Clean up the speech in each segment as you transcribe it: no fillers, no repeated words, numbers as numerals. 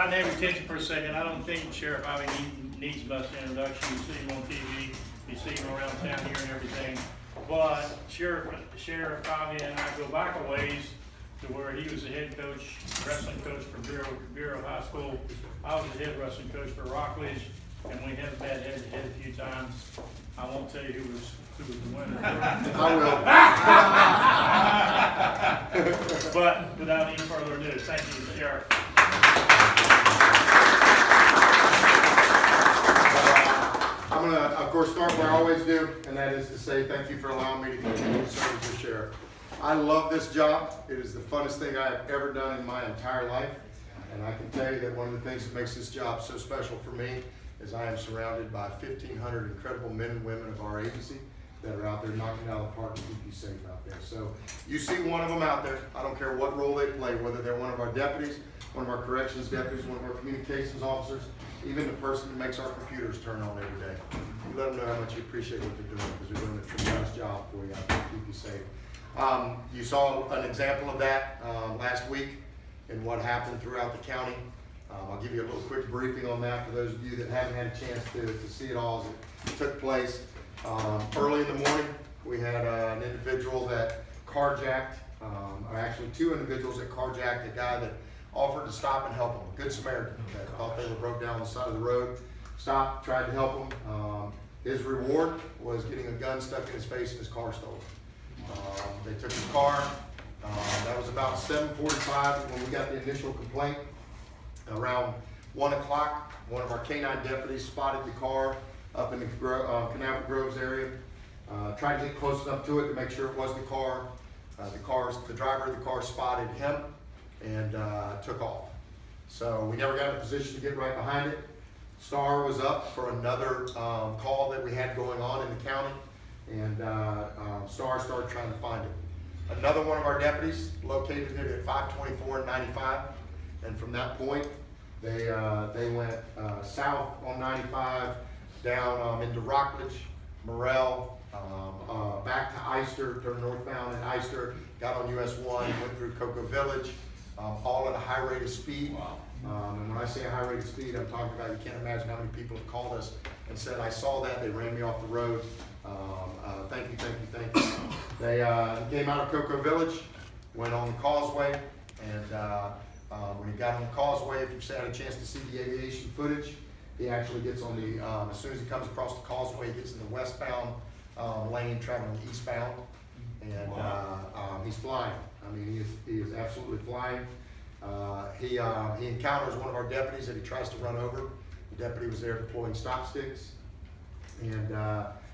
I name attention for a second, I don't think Sheriff Ivey needs much introduction. You see him on TV, you see him around town here and everything. But Sheriff Ivey and I go back a ways to where he was the head coach, wrestling coach for Viera High School. I was the head wrestling coach for Rockledge, and we had a bad head-to-head a few times. I won't tell you who was the winner. I will. But without any further ado, thank you, Sheriff. I'm going to, of course, start where I always do, and that is to say thank you for allowing me to continue to serve as your sheriff. I love this job. It is the funnest thing I have ever done in my entire life. And I can tell you that one of the things that makes this job so special for me is I am surrounded by 1,500 incredible men and women of our agency that are out there knocking it out of the park to keep you safe out there. So you see one of them out there, I don't care what role they play, whether they're one of our deputies, one of our corrections deputies, one of our communications officers, even the person that makes our computers turn on every day. You let them know how much you appreciate what they're doing, because they're doing a tremendous job for you out there to keep you safe. You saw an example of that last week in what happened throughout the county. I'll give you a little quick briefing on that for those of you that haven't had a chance to see it all as it took place. Early in the morning, we had an individual that carjacked, or actually two individuals that carjacked a guy that offered to stop and help him, a good Samaritan that thought they were broke down on the side of the road. Stopped, tried to help him. His reward was getting a gun stuck in his face and his car stolen. They took his car. That was about 7:45 when we got the initial complaint. Around 1 o'clock, one of our K-9 deputies spotted the car up in the Canal Groves area. Tried to get close enough to it to make sure it was the car. The driver of the car spotted him and took off. So we never got in a position to get right behind it. Star was up for another call that we had going on in the county, and Star started trying to find it. Another one of our deputies located it at 524 and 95, and from that point, they went south on 95, down into Rockledge, Morrell, back to Eyster, turned northbound in Eyster, got on US 1, went through Cocoa Village, all at a high rate of speed. Wow. And when I say a high rate of speed, I'm talking about, you can't imagine how many people have called us and said, I saw that, they ran me off the road. Thank you. They came out of Cocoa Village, went on the causeway, and when he got on the causeway, if you've had a chance to see the aviation footage, he actually gets on the, as soon as he comes across the causeway, he gets in the westbound lane, traveling eastbound, and he's flying. I mean, he is absolutely flying. He encounters one of our deputies that he tries to run over. The deputy was there deploying stop sticks, and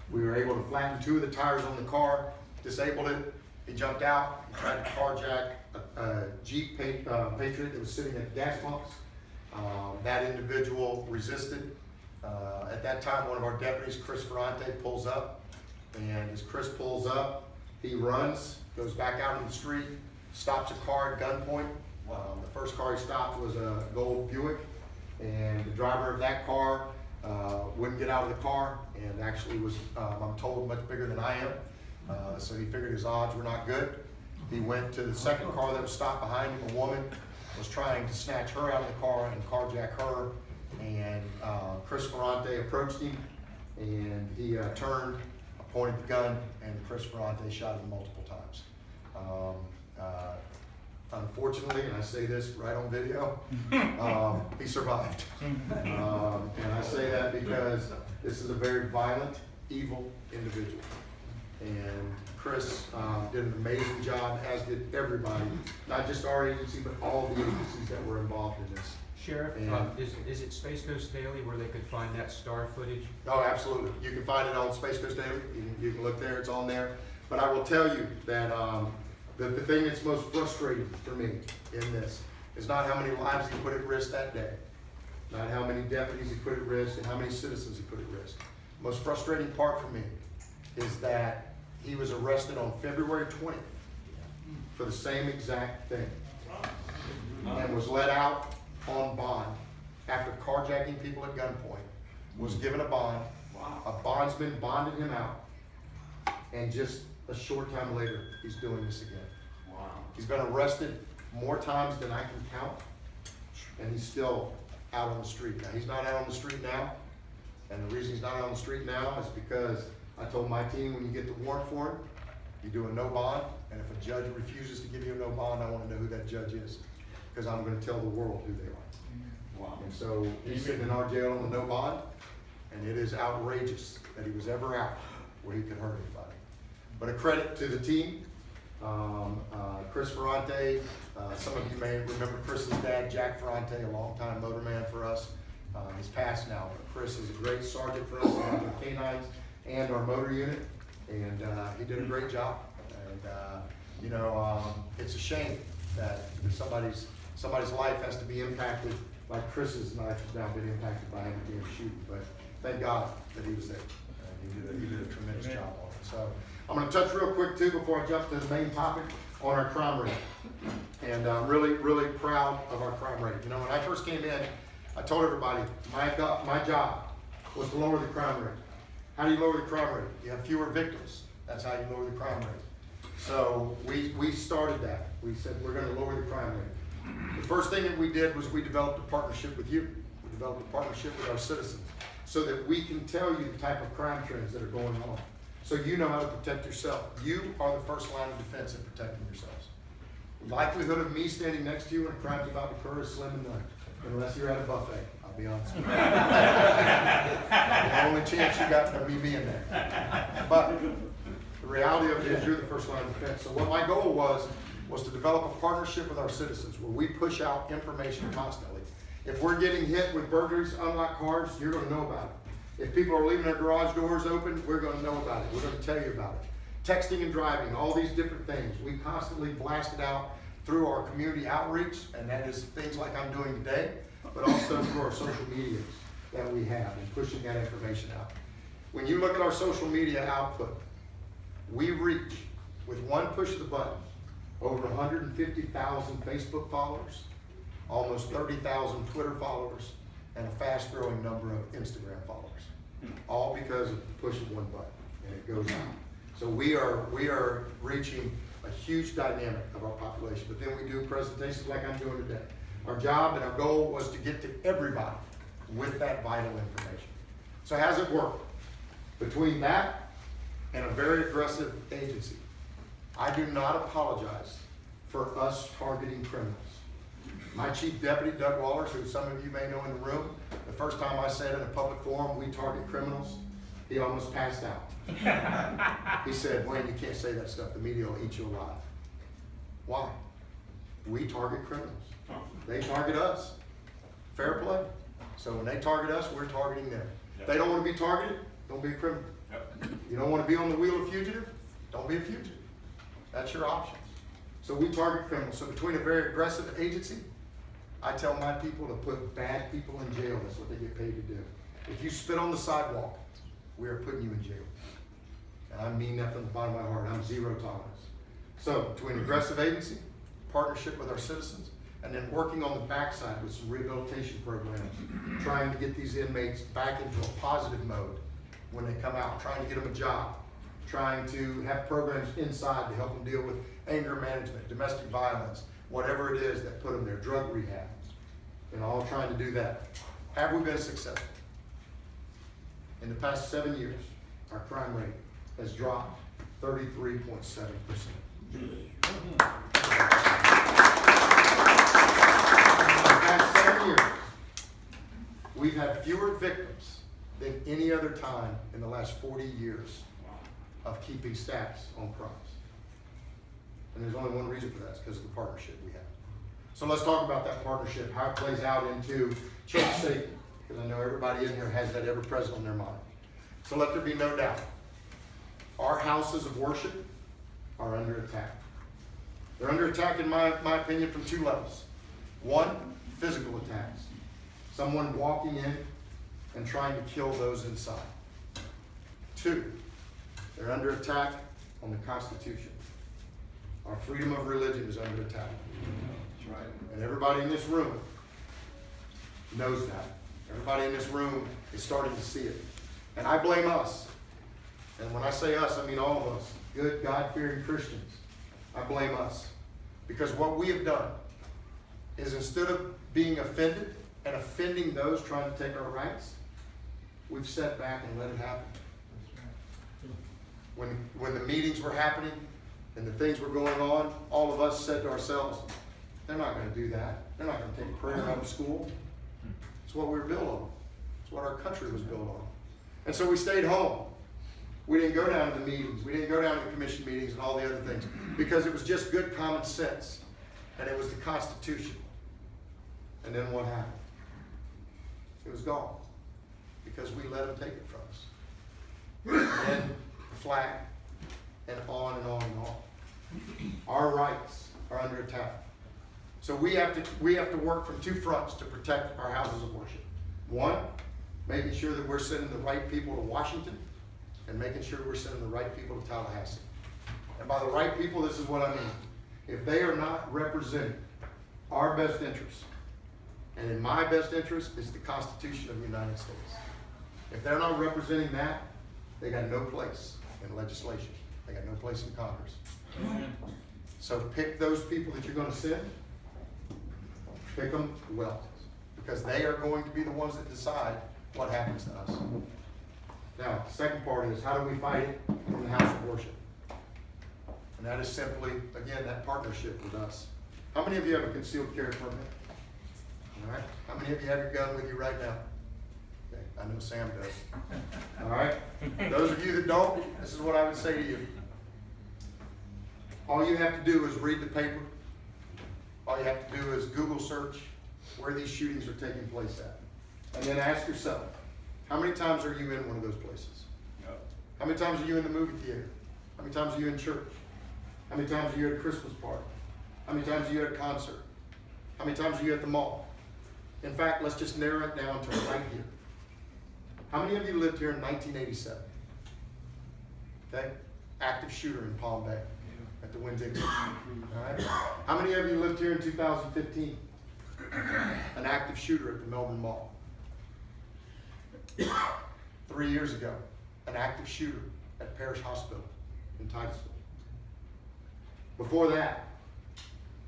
we were able to flatten two of the tires on the car, disabled it. He jumped out, he tried to carjack a Jeep Patriot that was sitting at the gas pumps. That individual resisted. At that time, one of our deputies, Chris Ferrante, pulls up, and as Chris pulls up, he runs, goes back out in the street, stops a car at gunpoint. The first car he stopped was a gold Buick, and the driver of that car wouldn't get out of the car, and actually was, I'm told, much bigger than I am. So he figured his odds were not good. He went to the second car that was stopped behind him. A woman was trying to snatch her out of the car and carjack her, and Chris Ferrante approached him, and he turned, pointed the gun, and Chris Ferrante shot him multiple times. Unfortunately, and I say this right on video, he survived. And I say that because this is a very violent, evil individual. And Chris did an amazing job, as did everybody, not just our agency, but all the agencies that were involved in this. Sheriff, is it Space Coast Daily where they could find that star footage? Oh, absolutely. You can find it on Space Coast Daily. You can look there, it's on there. But I will tell you that the thing that's most frustrating for me in this is not how many lives he put at risk that day, not how many deputies he put at risk and how many citizens he put at risk. The most frustrating part for me is that he was arrested on February 20th for the same exact thing and was let out on bond after carjacking people at gunpoint, was given a bond. A bondsman bonded him out, and just a short time later, he's doing this again. He's been arrested more times than I can count, and he's still out on the street. Now, he's not out on the street now, and the reason he's not out on the street now is because I told my team, when you get the warrant for him, you do a no bond, and if a judge refuses to give you a no bond, I want to know who that judge is, because I'm going to tell the world who they are. Wow. And so he's sitting in our jail on the no bond, and it is outrageous that he was ever out where he could hurt anybody. But a credit to the team. Chris Ferrante, some of you may remember Chris's dad, Jack Ferrante, a longtime motorman for us. He's passed now, but Chris is a great sergeant for us in our canines and our motor unit, and he did a great job. And it's a shame that somebody's life has to be impacted like Chris's life has now been impacted by him being shooting. But thank God that he was there. He did a tremendous job on it. So I'm going to touch real quick too before I jump to the main topic on our crime rate. And I'm really, really proud of our crime rate. You know, when I first came in, I told everybody my job was to lower the crime rate. How do you lower the crime rate? You have fewer victims. That's how you lower the crime rate. So we started that. We said we're going to lower the crime rate. The first thing that we did was we developed a partnership with you. We developed a partnership with our citizens so that we can tell you the type of crime trends that are going on. So you know how to protect yourself. You are the first line of defense in protecting yourselves. The likelihood of me standing next to you when a crime's about to occur is slim and none, unless you're at a buffet, I'll be honest with you. The only chance you got of me being there. But the reality of it is you're the first line of defense. So what my goal was to develop a partnership with our citizens where we push out information constantly. If we're getting hit with burglaries, unlocked cars, you're going to know about it. If people are leaving their garage doors open, we're going to know about it. We're going to tell you about it. Texting and driving, all these different things. We constantly blast it out through our community outreach, and that is things like I'm doing today, but also through our social medias that we have and pushing that information out. When you look at our social media output, we reach, with one push of the button, over 150,000 Facebook followers, almost 30,000 Twitter followers, and a fast-growing number of Instagram followers. All because of the push of one button, and it goes out. So we are reaching a huge dynamic of our population, but then we do presentations like I'm doing today. Our job and our goal was to get to everybody with that vital information. So how's it work? Between that and a very aggressive agency, I do not apologize for us targeting criminals. My chief deputy, Doug Wallers, who some of you may know in the room, the first time I said in a public forum, we target criminals, he almost passed out. He said, Wayne, you can't say that stuff. The media will eat you alive. Why? We target criminals. They target us. Fair play. So when they target us, we're targeting them. If they don't want to be targeted, don't be a criminal. You don't want to be on the wheel of fugitive? Don't be a fugitive. That's your options. So we target criminals. So between a very aggressive agency, I tell my people to put bad people in jail. That's what they get paid to do. If you spit on the sidewalk, we are putting you in jail. And I mean that from the bottom of my heart. I'm zero tolerance. So between aggressive agency, partnership with our citizens, and then working on the backside with some rehabilitation programs, trying to get these inmates back into a positive mode when they come out, trying to get them a job, trying to have programs inside to help them deal with anger management, domestic violence, whatever it is that put them there, drug rehab, and all trying to do that. Have we been successful? In the past 7 years, our crime rate has dropped 33.7%. In the past 7 years, we've had fewer victims than any other time in the last 40 years of keeping stats on crimes. And there's only one reason for that, it's because of the partnership we have. So let's talk about that partnership, how it plays out into church safety, because I know everybody in here has that ever present on their mind. So let there be no doubt, our houses of worship are under attack. They're under attack, in my opinion, from two levels. One, physical attacks. Someone walking in and trying to kill those inside. Two, they're under attack on the Constitution. Our freedom of religion is under attack. That's right. And everybody in this room knows that. Everybody in this room is starting to see it. And I blame us. And when I say us, I mean all of us. Good, God-fearing Christians. I blame us. Because what we have done is, instead of being offended and offending those trying to take our rights, we've sat back and let it happen. When the meetings were happening and the things were going on, all of us said to ourselves, they're not going to do that. They're not going to take prayer out of school. It's what we were built on. It's what our country was built on. And so we stayed home. We didn't go down to the meetings. We didn't go down to the commission meetings and all the other things because it was just good common sense. And it was the Constitution. And then what happened? It was gone because we let them take it from us. And then the flag, and on and on and on. Our rights are under attack. So we have to work from two fronts to protect our houses of worship. One, making sure that we're sending the right people to Washington, and making sure we're sending the right people to Tallahassee. And by the right people, this is what I mean. If they are not representing our best interests, and in my best interest is the Constitution of the United States. If they're not representing that, they got no place in legislation. They got no place in Congress. So pick those people that you're going to send. Pick them well, because they are going to be the ones that decide what happens to us. Now, the second part is, how do we fight it in the house of worship? And that is simply, again, that partnership with us. How many of you have a concealed carry permit? All right. How many of you have your gun with you right now? Okay. I know Sam does. All right. Those of you that don't, this is what I would say to you. All you have to do is read the paper. All you have to do is Google search where these shootings are taking place at. And then ask yourself, how many times are you in one of those places? Yep. How many times are you in the movie theater? How many times are you in church? How many times are you at a Christmas party? How many times are you at a concert? How many times are you at the mall? In fact, let's just narrow it down to right here. How many of you lived here in 1987? Okay? Active shooter in Palm Bay at the Winn-Dixie. All right? How many of you lived here in 2015? An active shooter at the Melbourne Mall. 3 years ago, an active shooter at Parish Hospital in Titusville. Before that,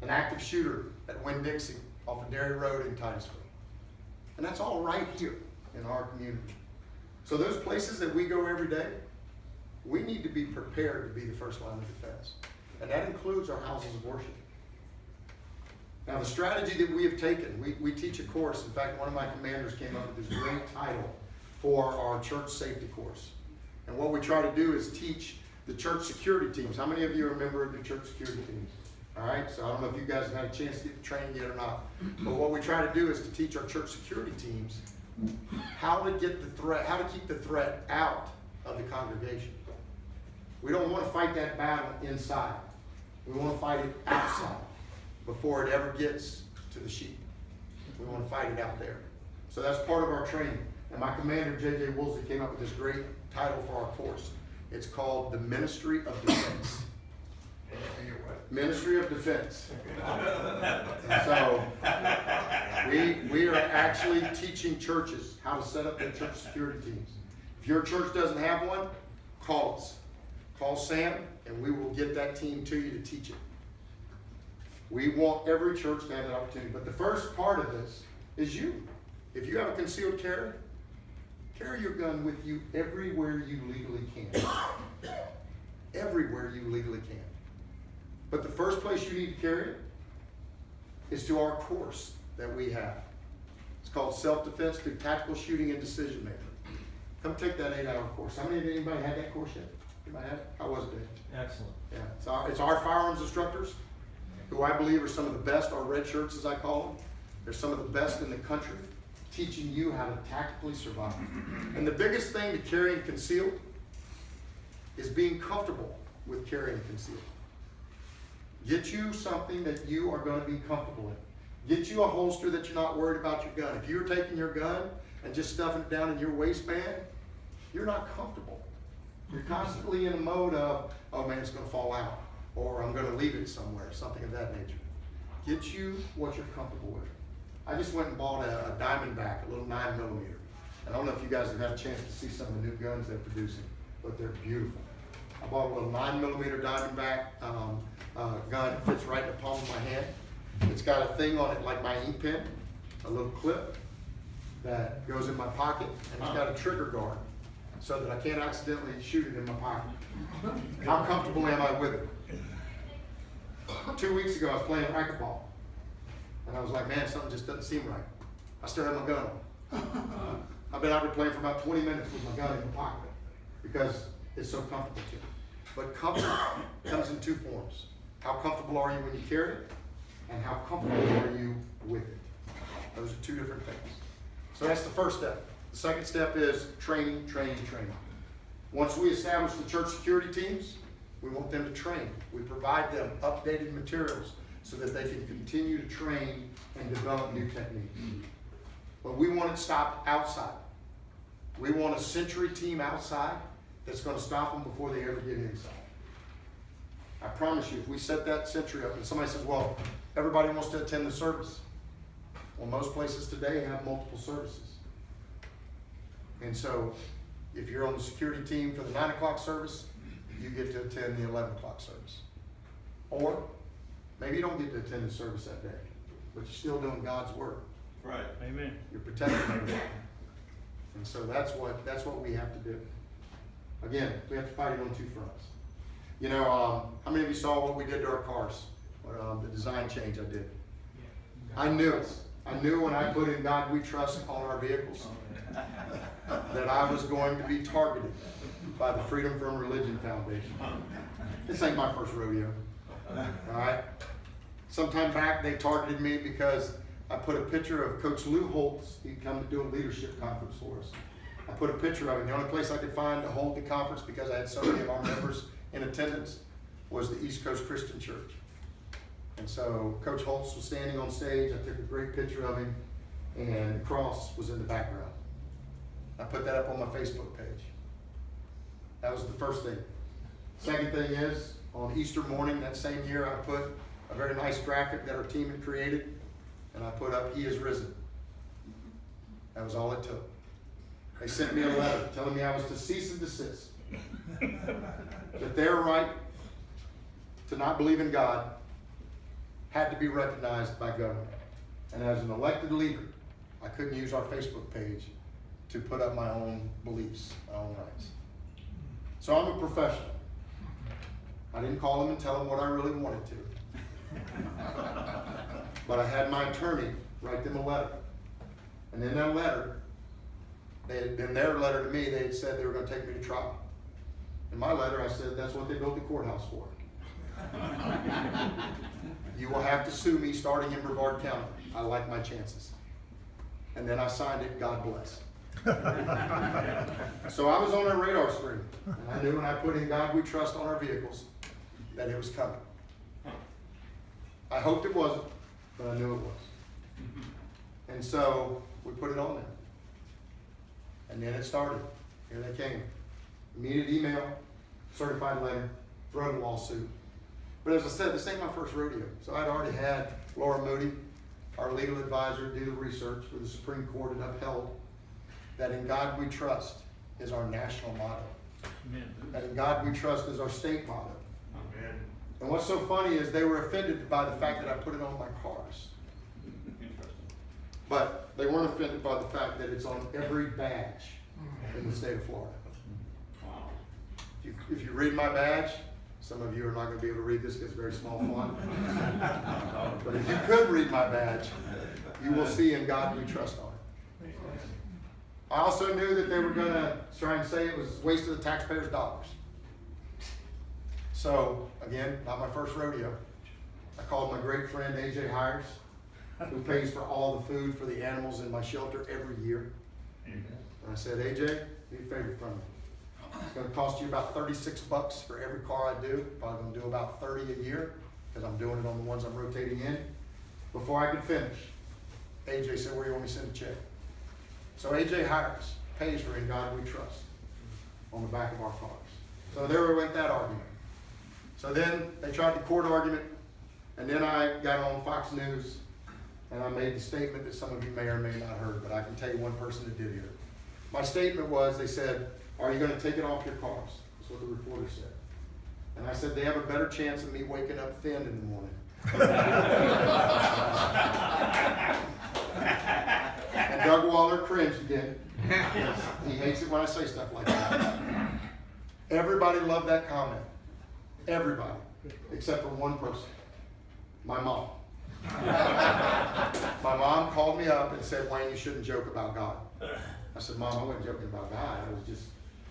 an active shooter at Winn-Dixie off of Derry Road in Titusville. And that's all right here in our community. So those places that we go every day, we need to be prepared to be the first line of defense. And that includes our houses of worship. Now the strategy that we have taken, we teach a course. In fact, one of my commanders came up with this great title for our church safety course. And what we try to do is teach the church security teams. How many of you are a member of the church security teams? All right, so I don't know if you guys have had a chance to get the training yet or not. But what we try to do is to teach our church security teams how to get the threat, how to keep the threat out of the congregation. We don't want to fight that battle inside. We want to fight it outside before it ever gets to the sheep. We want to fight it out there. So that's part of our training. And my commander, J.J. Woolsey, came up with this great title for our course. It's called the Ministry of Defense. Ministry of Defense. And so we are actually teaching churches how to set up their church security teams. If your church doesn't have one, call us. Call Sam, and we will get that team to you to teach it. We want every church to have that opportunity. But the first part of this is you. If you have a concealed carry, carry your gun with you everywhere you legally can. Everywhere you legally can. But the first place you need to carry it is to our course that we have. It's called Self-Defense Through Tactical Shooting and Decision Making. Come take that 8-hour course. How many of anybody had that course yet? Anybody had it? How was it, Dave? Excellent. Yeah, it's our firearms instructors, who I believe are some of the best, our red shirts as I call them. They're some of the best in the country, teaching you how to tactically survive. And the biggest thing to carrying concealed is being comfortable with carrying concealed. Get you something that you are going to be comfortable in. Get you a holster that you're not worried about your gun. If you're taking your gun and just stuffing it down in your waistband, you're not comfortable. You're constantly in a mode of, oh man, it's going to fall out, or I'm going to leave it somewhere, something of that nature. Get you what you're comfortable with. I just went and bought a Diamondback, a little 9mm. And I don't know if you guys have had a chance to see some of the new guns they're producing, but they're beautiful. I bought a little 9mm Diamondback gun. It fits right in the palm of my hand. It's got a thing on it like my ink pen, a little clip that goes in my pocket, and it's got a trigger guard so that I can't accidentally shoot it in my pocket. How comfortable am I with it? 2 weeks ago, I was playing racquetball, and I was like, man, something just doesn't seem right. I still have my gun on. I've been out there playing for about 20 minutes with my gun in my pocket because it's so comfortable to me. But comfort comes in two forms. How comfortable are you when you carry it, and how comfortable are you with it? Those are two different things. So that's the first step. The second step is training, training, training. Once we establish the church security teams, we want them to train. We provide them updated materials so that they can continue to train and develop new techniques. But we want it stopped outside. We want a century team outside that's going to stop them before they ever get inside. I promise you, if we set that century up and somebody says, well, everybody wants to attend the service. Well, most places today have multiple services. And so if you're on the security team for the 9 o'clock service, you get to attend the 11 o'clock service. Or maybe you don't get to attend the service that day, but you're still doing God's work. Right. Amen. You're protecting everything. And so that's what we have to do. Again, we have to fight it on two fronts. You know, how many of you saw what we did to our cars? The design change I did. I knew it. I knew when I put in God We Trust on our vehicles that I was going to be targeted by the Freedom from Religion Foundation. This ain't my first rodeo. All right? Sometime back they targeted me because I put a picture of Coach Lou Holtz. He'd come to do a leadership conference for us. I put a picture of him. The only place I could find to hold the conference, because I had so many of our members in attendance, was the East Coast Christian Church. And so Coach Holtz was standing on stage. I took a great picture of him, and the cross was in the background. I put that up on my Facebook page. That was the first thing. Second thing is, on Easter morning that same year, I put a very nice graphic that our team had created, and I put up, "He is risen." That was all it took. They sent me a letter telling me I was to cease and desist. That their right to not believe in God had to be recognized by government. And as an elected leader, I couldn't use our Facebook page to put up my own beliefs, my own rights. So I'm a professional. I didn't call them and tell them what I really wanted to. But I had my attorney write them a letter. And in that letter, in their letter to me, they had said they were going to take me to trial. In my letter, I said, that's what they built the courthouse for. You will have to sue me starting in Brevard County. I like my chances. And then I signed it, God bless. So I was on their radar screen. And I knew when I put in God We Trust on our vehicles that it was coming. I hoped it wasn't, but I knew it was. And so we put it on there. And then it started. Here they came. Immediate email, certified letter, thrown a lawsuit. But as I said, this ain't my first rodeo. So I'd already had Laura Moody, our legal advisor, do the research with the Supreme Court and upheld that in God We Trust is our national motto. Amen. That in God We Trust is our state motto. Amen. And what's so funny is they were offended by the fact that I put it on my cars. But they weren't offended by the fact that it's on every badge in the state of Florida. If you read my badge, some of you are not going to be able to read this because it's very small font. But if you could read my badge, you will see in God We Trust on it. I also knew that they were going to try and say it was a waste of the taxpayers' dollars. So, again, not my first rodeo. I called my great friend AJ Hires, who pays for all the food for the animals in my shelter every year. And I said, AJ, need a favor from me. It's going to cost you about $36 for every car I do. Probably going to do about 30 a year because I'm doing it on the ones I'm rotating in. Before I could finish, AJ said, where do you want me to send a check? So AJ Hires pays for In God We Trust on the back of our cars. So there we went that argument. So then they tried the court argument, and then I got on Fox News, and I made the statement that some of you may or may not heard, but I can tell you one person that did hear it. My statement was, they said, are you going to take it off your cars? That's what the reporter said. And I said, they have a better chance of me waking up thin in the morning. Muller cringed again. He hates it when I say stuff like that. Everybody loved that comment. Everybody. Except for one person. My mom. My mom called me up and said, Wayne, you shouldn't joke about God. I said, Mom, I wasn't joking about God. I was just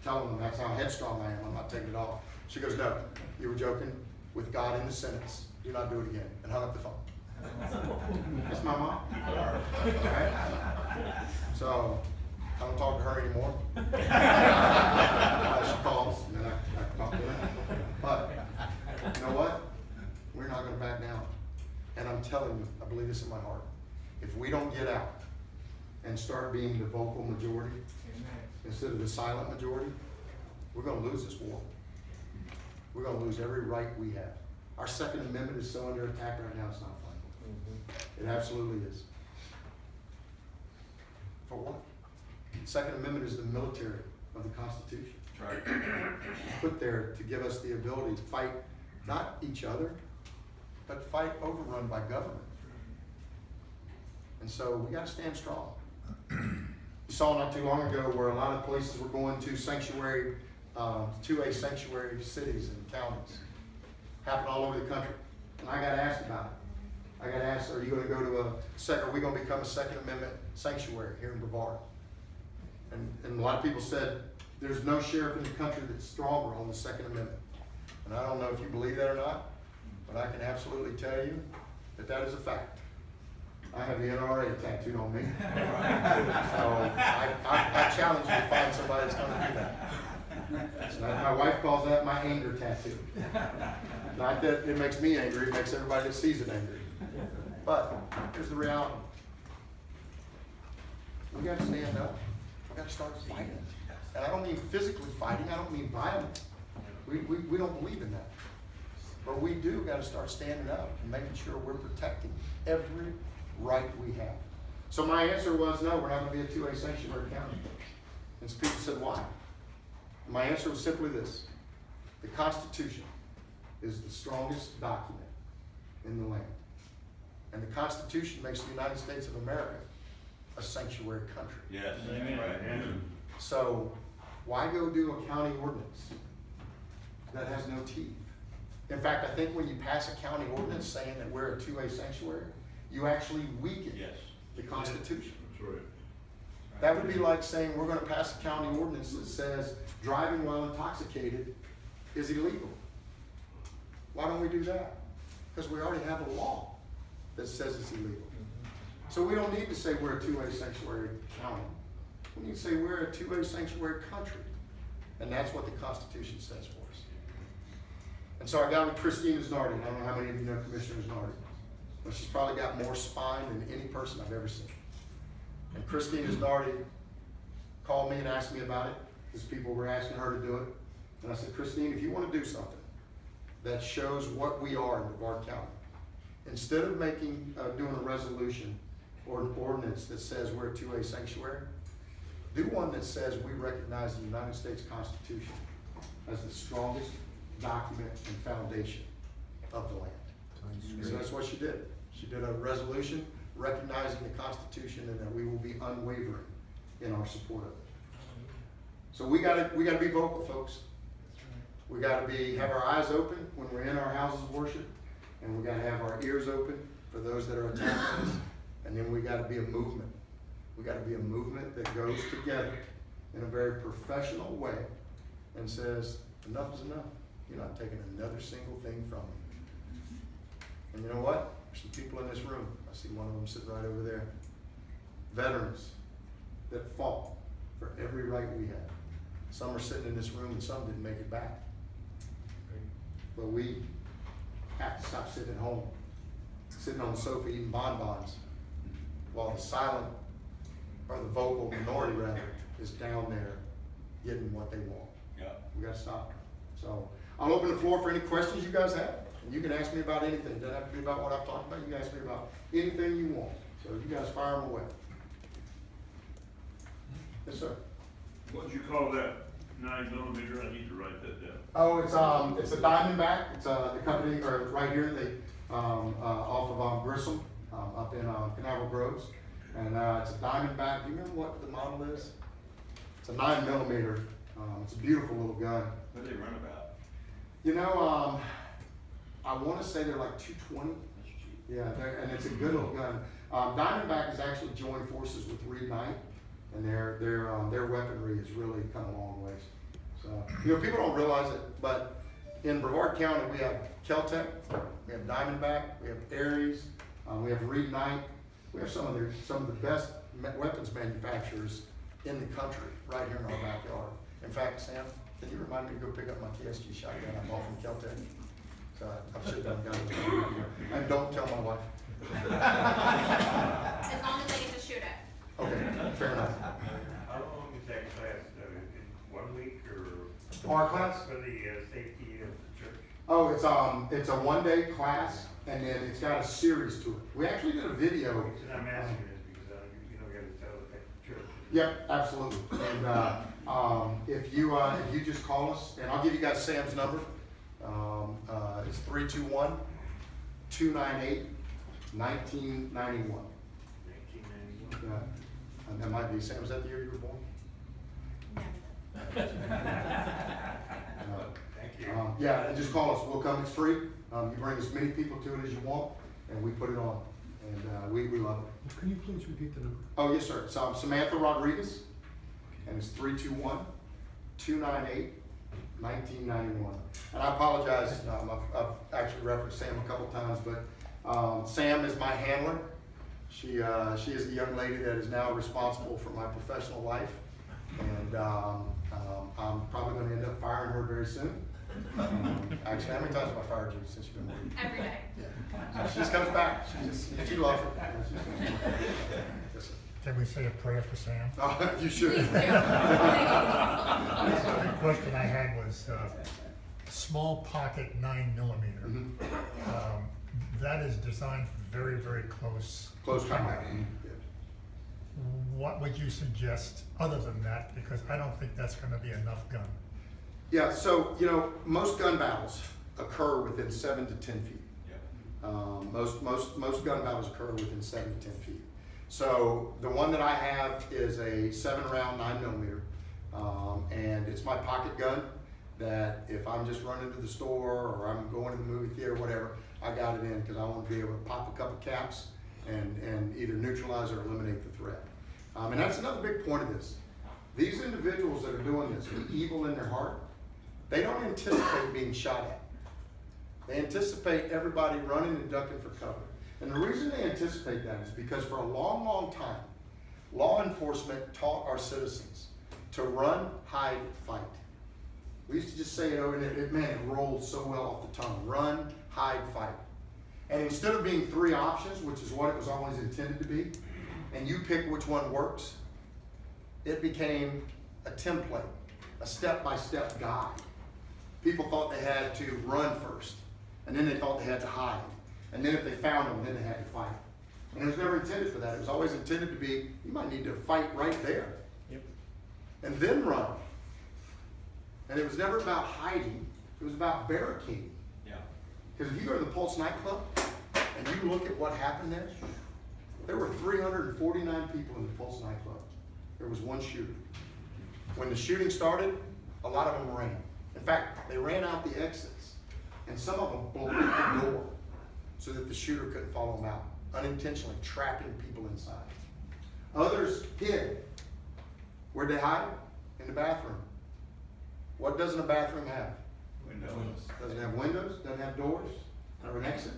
telling them that's how headstrong I am. I'm not taking it off. She goes, no, you were joking with God in the sentence. Do not do it again. And hung up the phone. That's my mom. All right? So, I don't talk to her anymore. She calls, and then I talk to her. But, you know what? We're not going to back down. And I'm telling you, I believe this in my heart. If we don't get out and start being the vocal majority instead of the silent majority, we're going to lose this war. We're going to lose every right we have. Our Second Amendment is so under attack right now, it's not fun. It absolutely is. For what? The Second Amendment is the military of the Constitution. Right. It's put there to give us the ability to fight not each other, but fight overrun by government. And so we got to stand strong. You saw not too long ago where a lot of places were going to sanctuary, 2A sanctuary cities and counties. Happened all over the country. And I got asked about it. I got asked, are you going to go to are we going to become a Second Amendment sanctuary here in Brevard? And a lot of people said, there's no sheriff in the country that's stronger on the Second Amendment. And I don't know if you believe that or not, but I can absolutely tell you that that is a fact. I have the NRA tattooed on me. So I challenge you to find somebody that's going to do that. So my wife calls that my anger tattoo. Not that it makes me angry, it makes everybody that sees it angry. But here's the reality. We got to stand up. We got to start fighting. And I don't mean physically fighting, I don't mean violent. We don't believe in that. But we do got to start standing up and making sure we're protecting every right we have. So my answer was no, we're not going to be a 2A sanctuary county. And some people said, why? And my answer was simply this. The Constitution is the strongest document in the land. And the Constitution makes the United States of America a sanctuary country. Yes. Amen. Right. So why go do a county ordinance that has no teeth? In fact, I think when you pass a county ordinance saying that we're a 2A sanctuary, you actually weaken the Constitution. That's right. That would be like saying we're going to pass a county ordinance that says driving while intoxicated is illegal. Why don't we do that? Because we already have a law that says it's illegal. So we don't need to say we're a 2A sanctuary county. We need to say we're a 2A sanctuary country. And that's what the Constitution says for us. And so I got with Christina Znardi. I don't know how many of you know Commissioner Znardi, but she's probably got more spine than any person I've ever seen. And Christina Znardi called me and asked me about it, because people were asking her to do it. And I said, Christine, if you want to do something that shows what we are in Brevard County, instead of doing a resolution or an ordinance that says we're a 2A sanctuary, do one that says we recognize the United States Constitution as the strongest document and foundation of the land. So that's what she did. She did a resolution recognizing the Constitution and that we will be unwavering in our support of it. So we gotta be vocal, folks. We gotta have our eyes open when we're in our houses of worship, and we gotta have our ears open for those that are attacking us, and then we gotta be a movement. We gotta be a movement that goes together in a very professional way and says, enough is enough. You're not taking another single thing from me. And you know what? There's some people in this room. I see one of them sitting right over there. Veterans that fought for every right we have. Some are sitting in this room and some didn't make it back. But we have to stop sitting at home, sitting on the sofa eating bonbons, while the silent, or the vocal minority rather, is down there getting what they want. Yeah. We gotta stop. So I'll open the floor for any questions you guys have. And you can ask me about anything. It doesn't have to be about what I've talked about. You can ask me about anything you want. So you guys fire them away. Yes, sir. What did you call that 9mm? I need to write that down. Oh, it's a Diamondback. It's the company, or right here, they off of Grissom, up in Canaveral Groves, And it's a Diamondback. Do you remember what the model is? It's a 9mm. It's a beautiful little gun. What do they run about? You know, I want to say they're like 220. That's cheap. Yeah, and it's a good little gun. Diamondback has actually joined forces with Reed Knight, and their weaponry has really come a long ways. So, you know, people don't realize it, but in Brevard County, we have Kel-Tec, we have Diamondback, we have Aries, we have Reed Knight. We have some of the best weapons manufacturers in the country right here in our backyard. In fact, Sam, can you remind me to go pick up my TSG shotgun? I bought from Kel-Tec. So I should have done it. And don't tell my wife. As long as I get to shoot it. Okay, fair enough. How long is that class, in 1 week or? Our class? For the safety of the church? Oh, it's a 1-day class, and then it's got a series to it. We actually did a video. The reason I'm asking is because, you gotta tell the church. Yep, absolutely. And if you just call us, and I'll give you guys Sam's number. It's 321-298-1991. 1991. Yeah. And that might be, Sam, is that the year you were born? Thank you. Yeah, and just call us. We'll come. It's free. You bring as many people to it as you want, and we put it on. And we love it. Can you please repeat the number? Oh, yes, sir. It's Samantha Rodriguez, and it's 321-298-1991. And I apologize. I've actually referenced Sam a couple times, but Sam is my handler. She is the young lady that is now responsible for my professional life, and I'm probably going to end up firing her very soon. Actually, how many times have I fired you since you've been working? Every day. Yeah. She just comes back. She loves it. Yes, sir. Can we say a prayer for Sam? Oh, you should. Please do. The question I had was small pocket 9mm. Mhm. That is designed for very, very close. Close combat. Yeah. What would you suggest other than that? Because I don't think that's going to be enough gun. Yeah, so, you know, most gun battles occur within 7 to 10 feet. Most gun battles occur within 7 to 10 feet. So the one that I have is a 7-round 9mm, and it's my pocket gun that if I'm just running to the store or I'm going to the movie theater, whatever, I got it in because I want to be able to pop a couple caps and either neutralize or eliminate the threat. And that's another big point of this. These individuals that are doing this with evil in their heart, they don't anticipate being shot at. They anticipate everybody running and ducking for cover. And the reason they anticipate that is because for a long, long time, law enforcement taught our citizens to run, hide, fight. We used to just say it over, and it rolled so well off the tongue. Run, hide, fight. And instead of being 3 options, which is what it was always intended to be, and you pick which one works, it became a template, a step-by-step guide. People thought they had to run first, and then they thought they had to hide. And then if they found them, then they had to fight. And it was never intended for that. It was always intended to be, you might need to fight right there. Yep. And then run. And it was never about hiding, it was about barricading. Yeah. Because if you go to the Pulse nightclub and you look at what happened there were 349 people in the Pulse nightclub. There was one shooter. When the shooting started, a lot of them ran. In fact, they ran out the exits, and some of them bolted the door so that the shooter couldn't follow them out, unintentionally trapping people inside. Others hid. Where'd they hide? In the bathroom. What doesn't a bathroom have? Windows. Doesn't have windows, doesn't have doors, or an exit,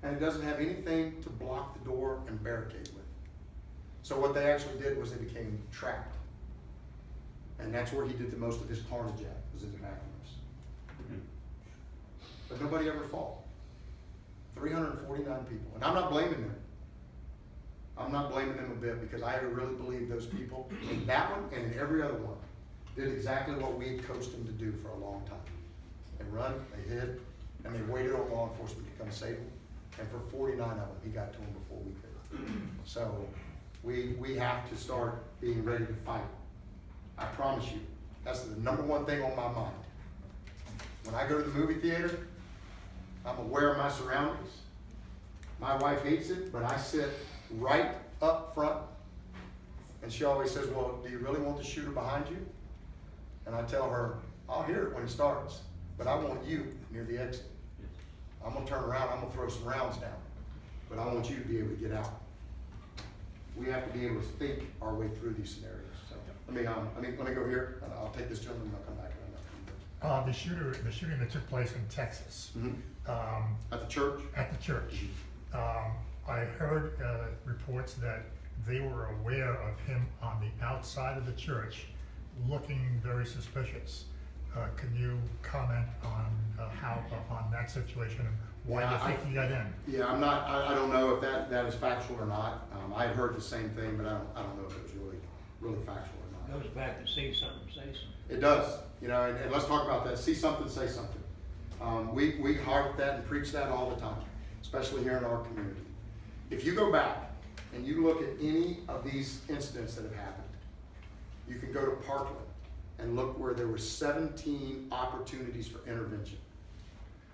and it doesn't have anything to block the door and barricade with. So what they actually did was they became trapped. And that's where he did the most of his carnage at, was in the bathrooms. But nobody ever fought. 349 people, and I'm not blaming them. I'm not blaming them a bit because I really believe those people in that one and in every other one did exactly what we had coached them to do for a long time. They run, they hid, and they waited on law enforcement to come save them. And for 49 of them, he got to them before we could. So we have to start being ready to fight. I promise you, that's the number one thing on my mind. When I go to the movie theater, I'm aware of my surroundings. My wife hates it, but I sit right up front And she always says, well, do you really want the shooter behind you? And I tell her, I'll hear it when it starts, but I want you near the exit. I'm gonna turn around, I'm gonna throw some rounds down, but I want you to be able to get out. We have to be able to think our way through these scenarios. So, let me go here, and I'll take this gentleman, and I'll come back. The shooting that took place in Texas, At the church? at the church. I heard reports that they were aware of him on the outside of the church, looking very suspicious. Can you comment on that situation and why Yeah, you think he got in? Yeah, I don't know if that is factual or not. I had heard the same thing, but I don't know if it was really factual or not. Goes back to see something, say something. It does, and let's talk about that. See something, say something. We harp that and preach that all the time, especially here in our community. If you go back and you look at any of these incidents that have happened, you can go to Parkland and look where there were 17 opportunities for intervention.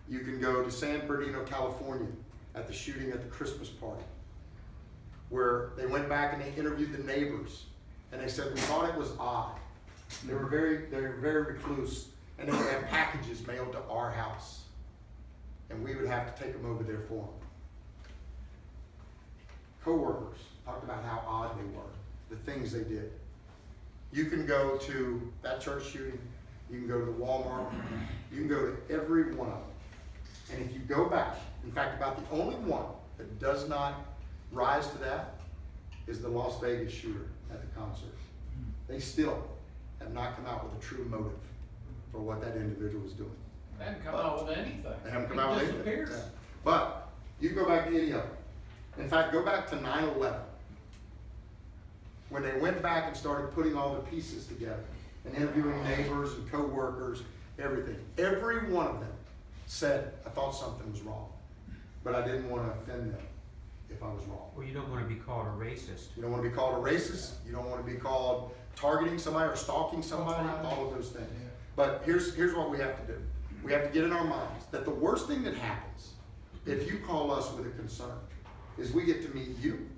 You can go to San Bernardino, California, at the shooting at the Christmas party, where they went back and they interviewed the neighbors, and they said, we thought it was odd. They were very recluse, and they would have packages mailed to our house, and we would have to take them over there for them. Co-workers talked about how odd they were, the things they did. You can go to that church shooting, you can go to the Walmart, you can go to every one of them. And if you go back, in fact, about the only one that does not rise to that is the Las Vegas shooter at the concert. They still have not come out with a true motive for what that individual was doing. They haven't come out with anything. They haven't come out with anything. Disappeared. Yeah. But you go back to any of them. In fact, go back to 9/11. When they went back and started putting all the pieces together and interviewing neighbors and co-workers, everything. Every one of them said, I thought something was wrong, but I didn't want to offend them if I was wrong. Well, you don't want to be called a racist. You don't want to be called a racist. You don't want to be called targeting somebody or stalking somebody, all of those things. But here's what we have to do. We have to get in our minds that the worst thing that happens if you call us with a concern is we get to meet you,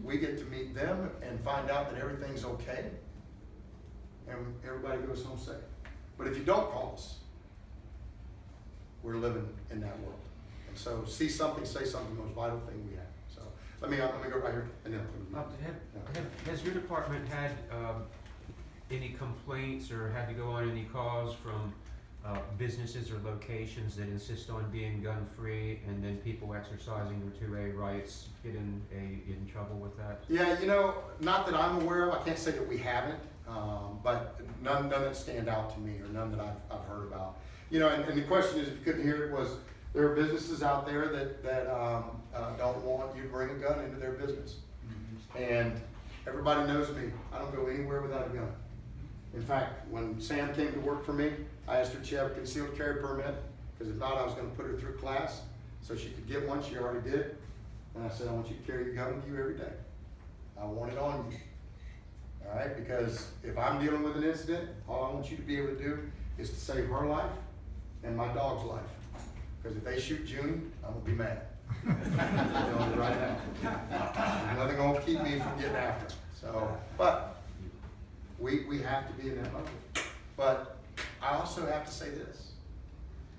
we get to meet them and find out that everything's okay, and everybody goes home safe. But if you don't call us, we're living in that world. And so see something, say something, the most vital thing we have. So let me go right here and then Has your department had any complaints or had to go on any calls from businesses or locations that insist on being gun-free, and then people exercising their 2A rights get in trouble with that? Yeah, not that I'm aware of. I can't say that we haven't, but none that stand out to me or none that I've heard about. And the question is, if you couldn't hear it, was there are businesses out there that don't want you to bring a gun into their business. And everybody knows me. I don't go anywhere without a gun. In fact, when Sam came to work for me, I asked her if she had a concealed carry permit, because if not, I was going to put her through class so she could get one. She already did. And I said, I want you to carry your gun with you every day. I want it on you. All right? Because if I'm dealing with an incident, all I want you to be able to do is to save her life and my dog's life. Because if they shoot June, I'm going to be mad. I'm telling you right now. There's nothing going to keep me from getting after them. So, but we have to be in that mode. But I also have to say this.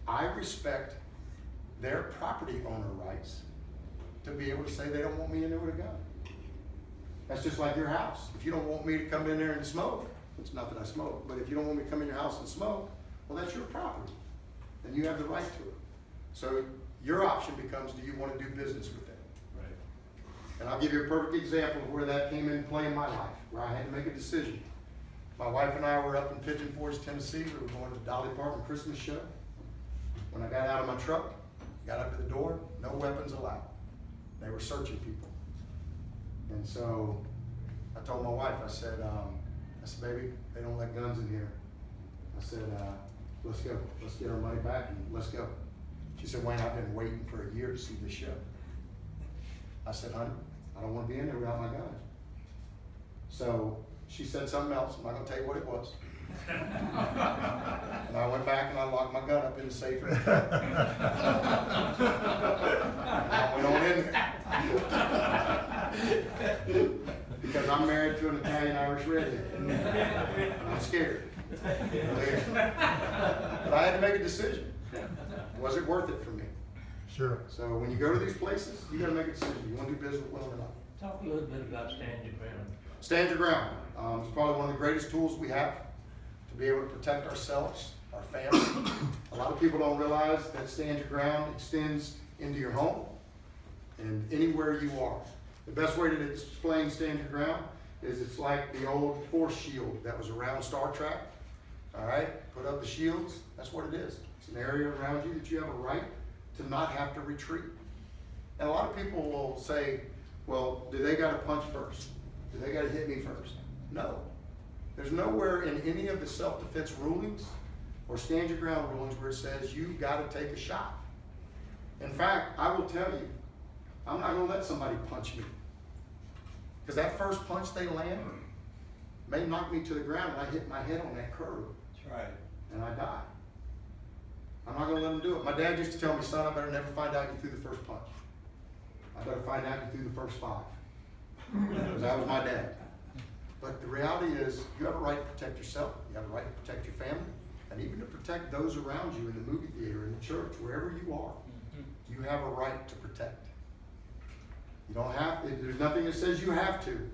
I respect their property owner rights to be able to say they don't want me in there with a gun. That's just like your house. If you don't want me to come in there and smoke, it's not that I smoke, but if you don't want me to come in your house and smoke, well, that's your property. And you have the right to it. So your option becomes, do you want to do business with them? Right. And I'll give you a perfect example of where that came into play in my life, where I had to make a decision. My wife and I were up in Pigeon Forge, Tennessee. We were going to the Dolly Parton Christmas show. When I got out of my truck, got up to the door, no weapons allowed. They were searching people. And so I told my wife, I said, baby, they don't let guns in here. I said, let's go. Let's get our money back and let's go. She said, Wayne, I've been waiting for a year to see this show. I said, honey, I don't want to be in there without my gun. So she said something else. I'm not going to tell you what it was. And I went back and I locked my gun up in the safe in the truck. I went on in there. Because I'm married to an attorney. redhead. And I'm scared. But I had to make a decision. Was it worth it for me? Sure. So when you go to these places, you gotta make a decision. You wanna do business with Will or not? Talk a little bit about stand your ground. Stand your ground. It's probably one of the greatest tools we have to be able to protect ourselves, our family. A lot of people don't realize that stand your ground extends into your home and anywhere you are. The best way to explain stand your ground is it's like the old force shield that was around Star Trek. All right, put up the shields. That's what it is. It's an area around you that you have a right to not have to retreat. And a lot of people will say, well, do they got to punch first? Do they got to hit me first? No. There's nowhere in any of the self-defense rulings or stand your ground rulings where it says you got to take a shot. In fact, I will tell you, I'm not going to let somebody punch me. Because that first punch they land may knock me to the ground and I hit my head on that curb. That's right. And I die. I'm not going to let them do it. My dad used to tell me, son, I better never find out you threw the first punch. I better find out you threw the first 5. Because that was my dad. But the reality is, you have a right to protect yourself. You have a right to protect your family. And even to protect those around you in the movie theater, in the church, wherever you are. You have a right to protect. You don't have, there's nothing that says you have to.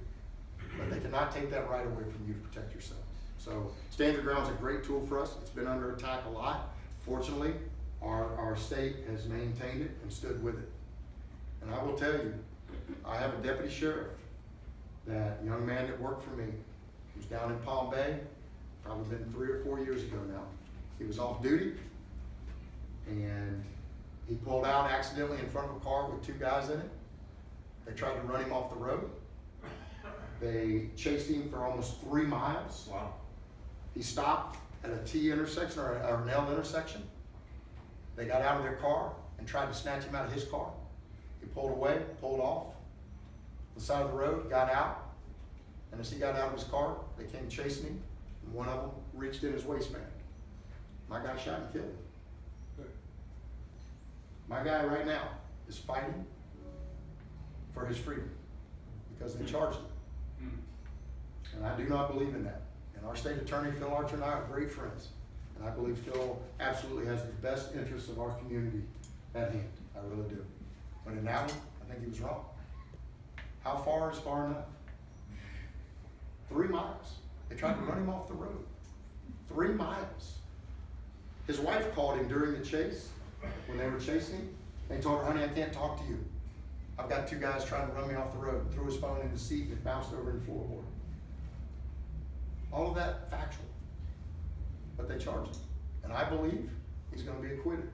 But they cannot take that right away from you to protect yourself. So stand your ground is a great tool for us. It's been under attack a lot. Fortunately, our state has maintained it and stood with it. And I will tell you, I have a deputy sheriff, that young man that worked for me, he was down in Palm Bay, probably been 3 or 4 years ago now. He was off duty, and he pulled out accidentally in front of a car with 2 guys in it. They tried to run him off the road. They chased him for almost 3 miles. Wow. He stopped at a T intersection or an L intersection. They got out of their car and tried to snatch him out of his car. He pulled away, pulled off the side of the road, got out, and as he got out of his car, they came chasing him, and one of them reached in his waistband. My guy shot and killed him. My guy right now is fighting for his freedom because they charged him. And I do not believe in that. And our state attorney, Phil Archer, and I are great friends. And I believe Phil absolutely has the best interests of our community at hand. I really do. But in that one, I think he was wrong. How far is far enough? 3 miles. They tried to run him off the road. 3 miles. His wife called him during the chase, when they were chasing him. They told her, honey, I can't talk to you. I've got 2 guys trying to run me off the road. Threw his phone in the seat and it bounced over in the floorboard. All of that factual. But they charged him. And I believe he's going to be acquitted.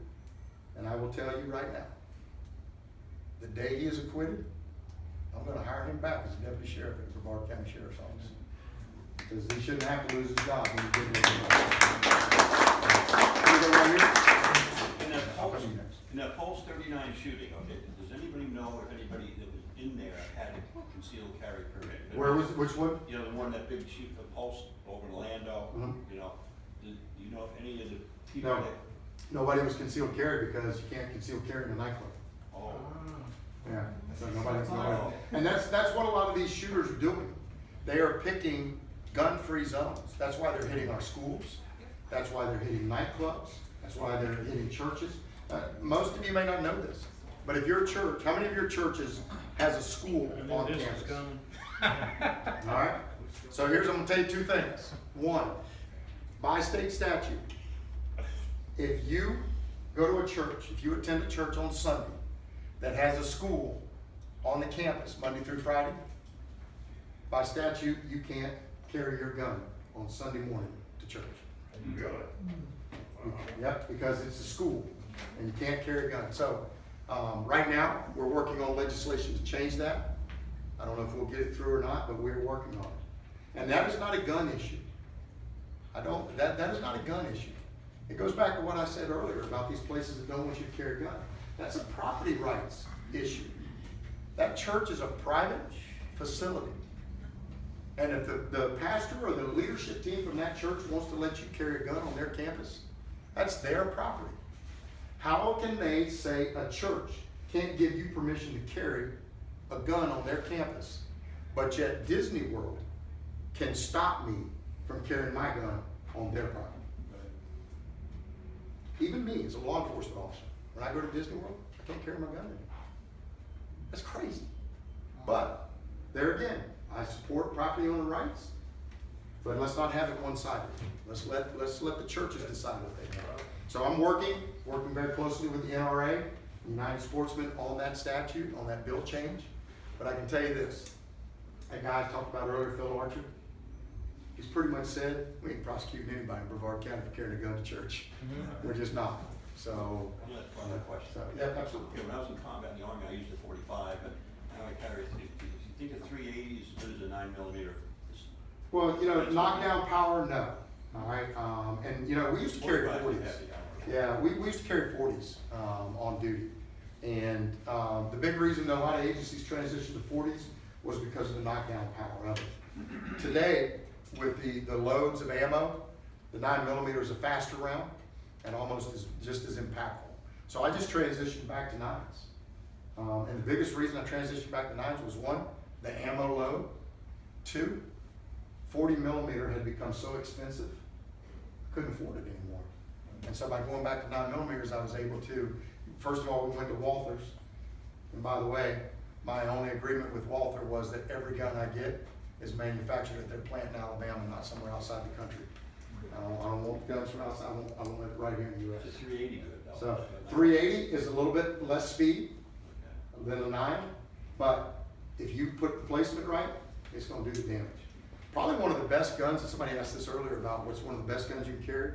And I will tell you right now, the day he is acquitted, I'm going to hire him back as a deputy sheriff at the Brevard County Sheriff's Office. Because he shouldn't have to lose his job when he did it. In that Pulse 39 shooting, okay, does anybody know if anybody that was in there had a concealed carry permit? Where was, which one? You know, the one, that big shoot, the Pulse over in Orlando, Mhm. you know, do you know if any of the people No. that, Nobody was concealed carry because you can't conceal carry in a nightclub. oh, Yeah, so nobody. And that's what a lot of these shooters are doing. They are picking gun-free zones. That's why they're hitting our schools. That's why they're hitting nightclubs. That's why they're hitting churches. Most of you may not know this, but if your church, how many of your churches has a school on campus? All right. So I'm gonna tell you 2 things. 1, by state statute, if you go to a church, if you attend a church on Sunday that has a school on the campus Monday through Friday, by statute, you can't carry your gun on Sunday morning to church. Really? Yep, because it's a school and you can't carry a gun. So right now, we're working on legislation to change that. I don't know if we'll get it through or not, but we're working on it. And that is not a gun issue. That is not a gun issue. It goes back to what I said earlier about these places that don't want you to carry a gun. That's a property rights issue. That church is a private facility. And if the pastor or the leadership team from that church wants to let you carry a gun on their campus, that's their property. How can they say a church can't give you permission to carry a gun on their campus, but yet Disney World can stop me from carrying my gun on their property. Even me as a law enforcement officer, when I go to Disney World, I can't carry my gun anymore. That's crazy. But there again, I support property owner rights, but let's not have it one-sided. Let's let the churches decide what they do. So I'm working very closely with the NRA, United Sportsmen, on that statute, on that bill change. But I can tell you this, that guy I talked about earlier, Phil Archer, he's pretty much said, we ain't prosecuting anybody in Brevard County for carrying a gun to church. We're just not. So, One other question. yeah, absolutely. Okay, when I was in combat in the Army, I used a 45, but now I carry, if you think a 380 is as good as a 9mm. Well, you know, knockdown power, no. All right, and you know, we used to carry 45 is 40s. heavy, Yeah, we used to carry 40s on duty. And the big reason that a lot of agencies transitioned to 40s was because of the knockdown power of it. Today, with the loads of ammo, the 9mm is a faster round and almost just as impactful. So I just transitioned back to 9s. And the biggest reason I transitioned back to 9s was one, the ammo load. Two, 40mm had become so expensive, I couldn't afford it anymore. And so by going back to 9mm, I was able to, first of all, we went to Walther's. And by the way, my only agreement with Walther was that every gun I get is manufactured at their plant in Alabama, not somewhere outside the country. I don't want guns from outside, I want it right here in the US. It's a 380 good though. So 380 is a little bit less speed than a 9, but if you put the placement right, it's gonna do the damage. Probably one of the best guns, and somebody asked this earlier about what's one of the best guns you can carry,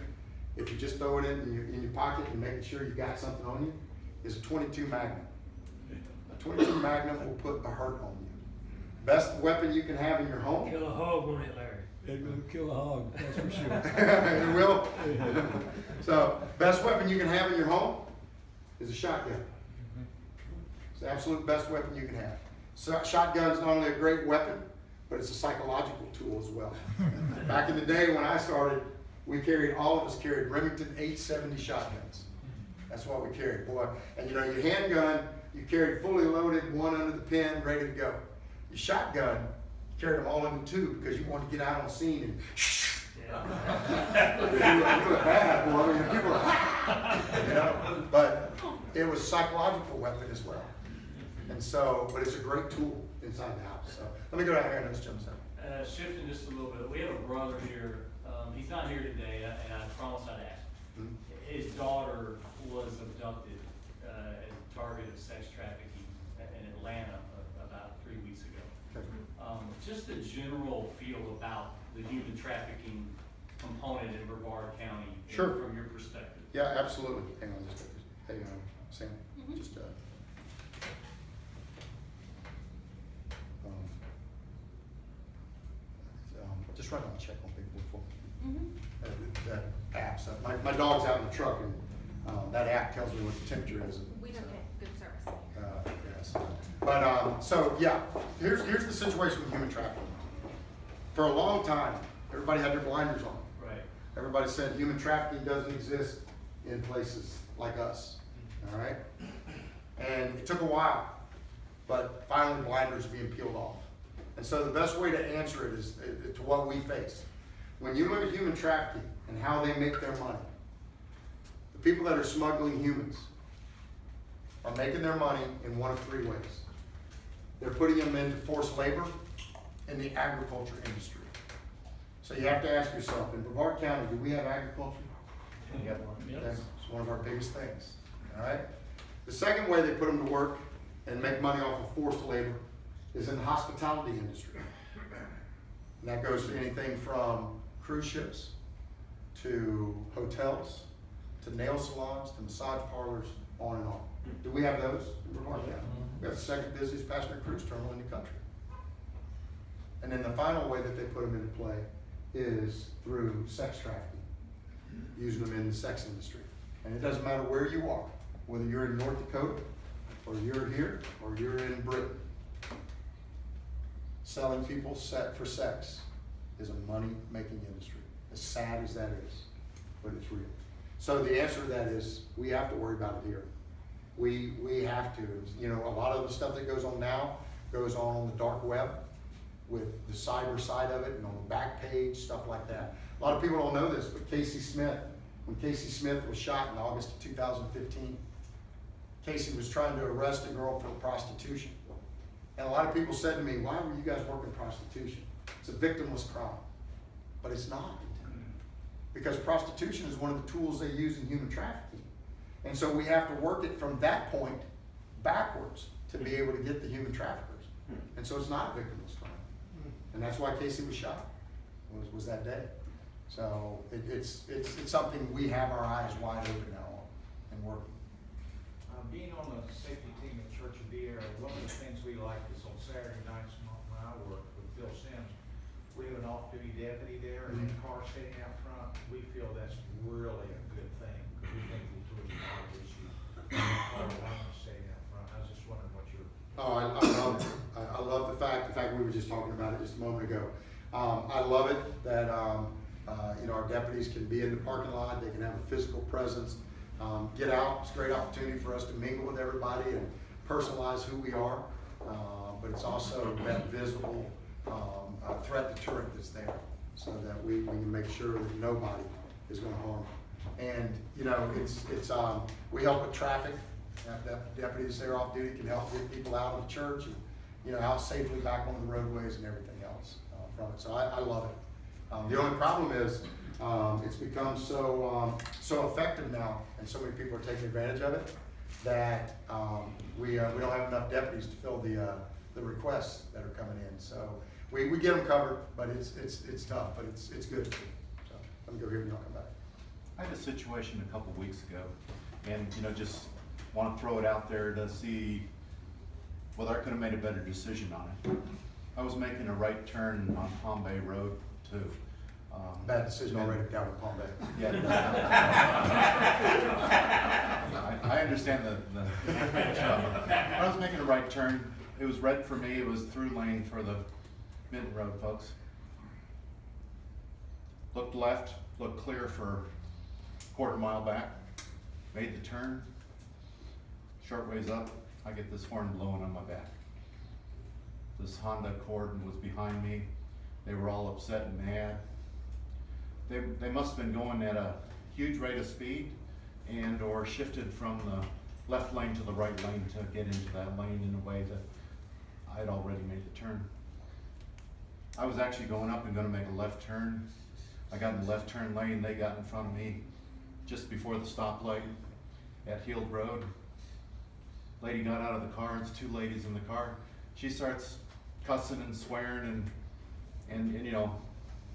if you just throw it in your pocket and making sure you got something on you, is a 22 Magnum. A 22 Magnum will put a hurt on you. Best weapon you can have in your home. Kill a hog on it, Larry. It will kill a hog, that's for sure. It will. So, best weapon you can have in your home is a shotgun. It's the absolute best weapon you can have. So, shotgun's not only a great weapon, but it's a psychological tool as well. Back in the day when I started, all of us carried Remington 870 shotguns. That's what we carried, boy. And you know, your handgun, you carried fully loaded, one under the pin, ready to go. Your shotgun, you carried them all in the tube because you wanted to get out on scene and you look bad, boy. I mean, people were, you know, but it was a psychological weapon as well. And so, but it's a great tool inside the house. So let me go down here and let's jump in. Shifting just a little bit, we have a brother here, he's not here today, and I promised I'd ask. His daughter was abducted as a target of sex trafficking in Atlanta about 3 weeks ago. Okay. Just the general feel about the human trafficking component in Brevard County. Sure. From your perspective. Yeah, absolutely. Hang on just a second. Hey, Sam, just just write on a check on people before. That app, so my dog's out in the truck and that app tells me what the temperature is. We don't get good service. Yes. But so yeah, here's the situation with human trafficking. For a long time, everybody had their blinders on. Right. Everybody said human trafficking doesn't exist in places like us. All right? And it took a while, but finally blinders are being peeled off. And so the best way to answer it is to what we face. When you look at human trafficking and how they make their money, the people that are smuggling humans are making their money in one of three ways. They're putting them into forced labor in the agriculture industry. So you have to ask yourself, in Brevard County, do we have agriculture? Yes. It's one of our biggest things, all right? The second way they put them to work and make money off of forced labor is in the hospitality industry. And that goes to anything from cruise ships to hotels to nail salons to massage parlors, on and on. Do we have those in Brevard County? We have the second busiest passenger cruise terminal in the country. And then the final way that they put them into play is through sex trafficking, using them in the sex industry. And it doesn't matter where you are, whether you're in North Dakota, or you're here, or you're in Britain. Selling people set for sex is a money-making industry. As sad as that is, but it's real. So the answer to that is, we have to worry about it here. We have to. You know, a lot of the stuff that goes on now goes on the dark web. with the cyber side of it and on the back page, stuff like that. A lot of people don't know this, but Casey Smith, when Casey Smith was shot in August of 2015, Casey was trying to arrest a girl for prostitution. And a lot of people said to me, why were you guys working prostitution? It's a victimless crime. But it's not. Because prostitution is one of the tools they use in human trafficking. And so we have to work it from that point backwards to be able to get the human traffickers. And so it's not a victimless crime. And that's why Casey was shot, was that day. So it's something we have our eyes wide open now on and working. Being on the safety team at Church of Viera, one of the things we like is on Saturday nights when I work with Phil Sims, we have an off-duty deputy there and a car sitting out front. We feel that's really a good thing because we think that there's a lot of issues. Sitting out front. I was just wondering what your. Oh, I love the fact we were just talking about it just a moment ago. I love it that you know, our deputies can be in the parking lot, they can have a physical presence, get out. It's a great opportunity for us to mingle with everybody and personalize who we are, but it's also that visible threat deterrent that's there, so that we can make sure that nobody is going to harm. And you know, we help with traffic. That deputies there off duty can help get people out of the church and, you know, out safely back on the roadways and everything else from it. So I love it. The only problem is it's become so effective now, and so many people are taking advantage of it that we don't have enough deputies to fill the requests that are coming in. So we get them covered, but it's tough, but it's good. So let me go here and y'all come back. I had a situation a couple weeks ago, and you know, just want to throw it out there to see whether I could have made a better decision on it. I was making a right turn on Palm Bay Road to. Bad decision already down in Palm Bay. Yeah. I understand the I was making a right turn. It was red for me. It was through lane for the Minton Road folks. Looked left, looked clear for a quarter mile back. Made the turn. Short ways up, I get this horn blowing on my back. This Honda Accord was behind me. They were all upset and mad. They must have been going at a huge rate of speed and or shifted from the left lane to the right lane to get into that lane in a way that I had already made the turn. I was actually going up and going to make a left turn. I got in the left turn lane. They got in front of me just before the stoplight at Heald Road. Lady got out of the car. It's two ladies in the car. She starts cussing and swearing and you know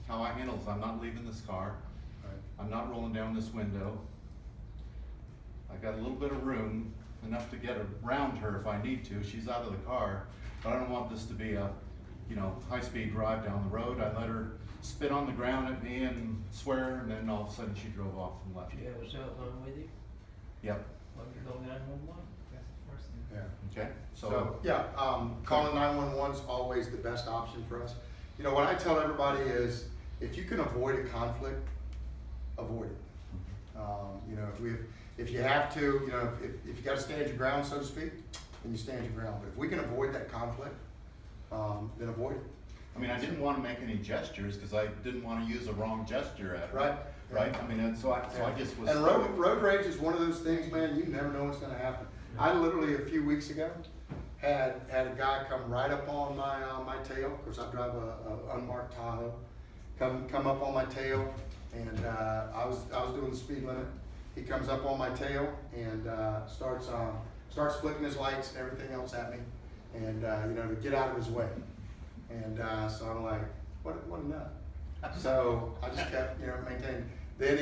how I handle it. I'm not leaving this car. Right. I'm not rolling down this window. I got a little bit of room, enough to get around her if I need to. She's out of the car, but I don't want this to be a, you know, high-speed drive down the road. I let her spit on the ground at me and swear, and then all of a sudden she drove off and left. Do you have a cell phone with you? Yep. Why don't you call 911? That's the first thing. Yeah. Okay. So yeah, calling 911 is always the best option for us. You know, what I tell everybody is, if you can avoid a conflict, avoid it. You know, if you have to, you know, if you got to stand your ground, so to speak, then you stand your ground. But if we can avoid that conflict, then avoid it. I mean, I didn't want to make any gestures because I didn't want to use a wrong gesture at her. Right. Right. I mean, and so I just was. And road rage is one of those things, man. You never know what's going to happen. I literally a few weeks ago had a guy come right up on my tail. Of course, I drive a unmarked Tahoe. Come up on my tail, and I was doing the speed limit. He comes up on my tail and starts flicking his lights and everything else at me, and you know, to get out of his way. And so I'm like, what a nut. So I just kept, you know, maintaining. Then